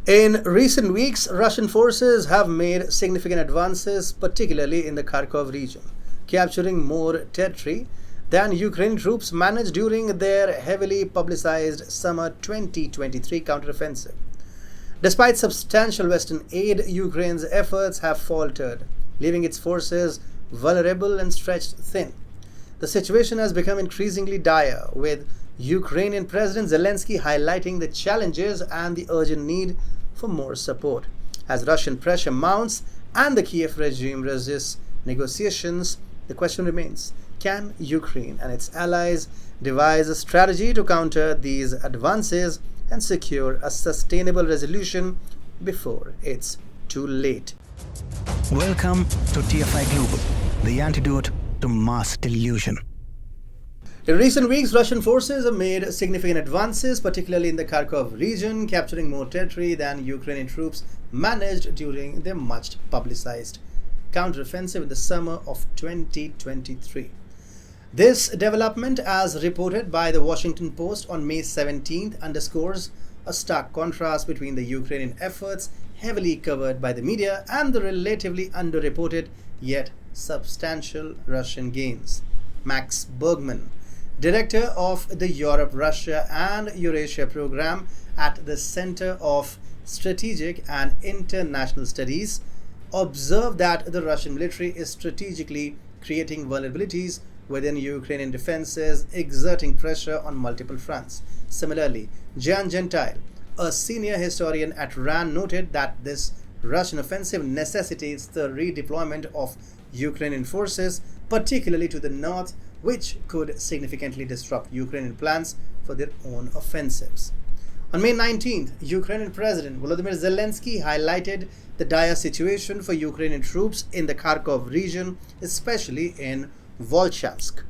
In recent weeks, Russian forces have made significant advances, particularly in the Kharkov region, capturing more territory than Ukrainian troops managed during their heavily publicized summer 2023 counteroffensive. Despite substantial Western aid, Ukraine's efforts have faltered, leaving its forces vulnerable and stretched thin. The situation has become increasingly dire, with Ukrainian President Zelensky highlighting the challenges and the urgent need for more support. As Russian pressure mounts and the Kiev regime resists negotiations, the question remains: can Ukraine and its allies devise a strategy to counter these advances and secure a sustainable resolution before it's too late? Welcome to TFI Global, the antidote to mass delusion. In recent weeks, Russian forces have made significant advances, particularly in the Kharkov region, capturing more territory than Ukrainian troops managed during their much publicized counteroffensive in the summer of 2023. This development, as reported by the Washington Post on May 17th, underscores a stark contrast between the Ukrainian efforts, heavily covered by the media, and the relatively underreported yet substantial Russian gains. Max Bergman, director of the Europe, Russia and Eurasia program at the Center of Strategic and International Studies, observed that the Russian military is strategically creating vulnerabilities within Ukrainian defenses, exerting pressure on multiple fronts. Similarly, Jan Gentile, a senior historian at RAND, noted that this Russian offensive necessitates the redeployment of Ukrainian forces, particularly to the north, which could significantly disrupt Ukrainian plans for their own offensives. On May 19th, Ukrainian President Volodymyr Zelensky highlighted the dire situation for Ukrainian troops in the Kharkov region, especially in Volchansk.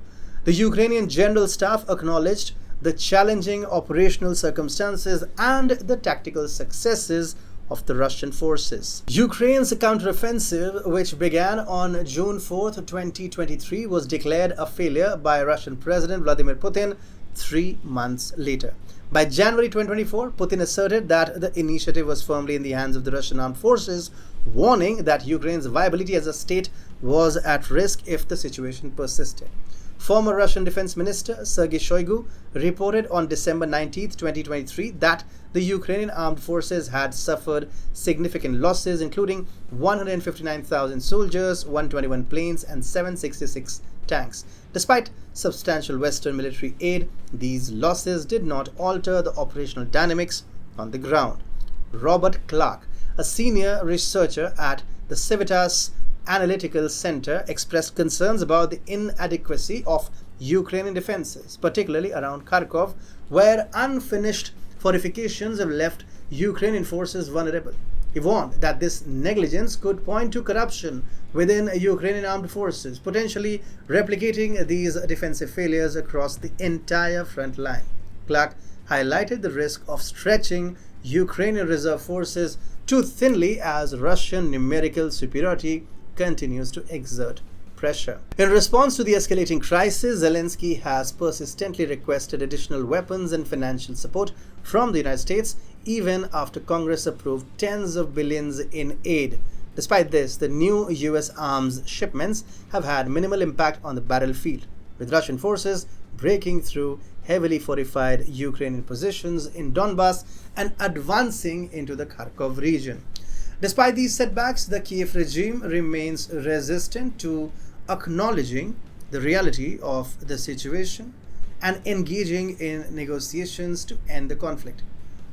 The Ukrainian General Staff acknowledged the challenging operational circumstances and the tactical successes of the Russian forces. Ukraine's counteroffensive, which began on June 4th, 2023, was declared a failure by Russian President Vladimir Putin 3 months later. By January 2024, Putin asserted that the initiative was firmly in the hands of the Russian armed forces, warning that Ukraine's viability as a state was at risk if the situation persisted. Former Russian Defense Minister Sergei Shoigu reported on December 19, 2023, that the Ukrainian armed forces had suffered significant losses, including 159,000 soldiers, 121 planes, and 766 tanks. Despite substantial Western military aid, these losses did not alter the operational dynamics on the ground. Robert Clark, a senior researcher at the Civitas Analytical Center, expressed concerns about the inadequacy of Ukrainian defenses, particularly around Kharkov, where unfinished fortifications have left Ukrainian forces vulnerable. He warned that this negligence could point to corruption within Ukrainian armed forces, potentially replicating these defensive failures across the entire front line. Clark highlighted the risk of stretching Ukrainian reserve forces too thinly as Russian numerical superiority continues to exert pressure. In response to the escalating crisis, Zelensky has persistently requested additional weapons and financial support from the United States, even after Congress approved tens of billions in aid. Despite this, the new US arms shipments have had minimal impact on the battlefield, with Russian forces breaking through heavily fortified Ukrainian positions in Donbass and advancing into the Kharkov region. Despite these setbacks, the Kiev regime remains resistant to acknowledging the reality of the situation and engaging in negotiations to end the conflict.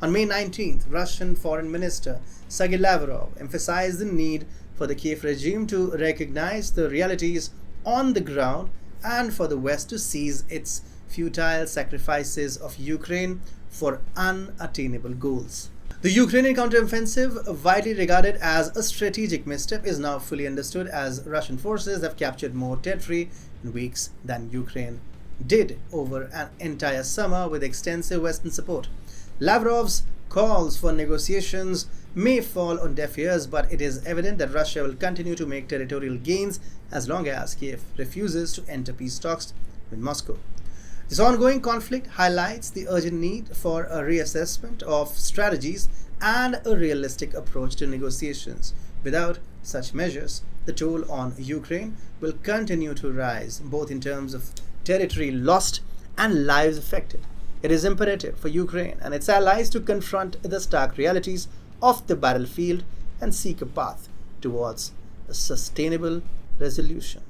On May 19th, Russian Foreign Minister Sergei Lavrov emphasized the need for the Kiev regime to recognize the realities on the ground and for the West to cease its futile sacrifices of Ukraine for unattainable goals. The Ukrainian counteroffensive, widely regarded as a strategic misstep, is now fully understood as Russian forces have captured more territory in weeks than Ukraine did over an entire summer with extensive Western support. Lavrov's calls for negotiations may fall on deaf ears, but it is evident that Russia will continue to make territorial gains as long as Kiev refuses to enter peace talks with Moscow. This ongoing conflict highlights the urgent need for a reassessment of strategies and a realistic approach to negotiations. Without such measures, the toll on Ukraine will continue to rise, both in terms of territory lost and lives affected. It is imperative for Ukraine and its allies to confront the stark realities of the battlefield and seek a path towards a sustainable resolution.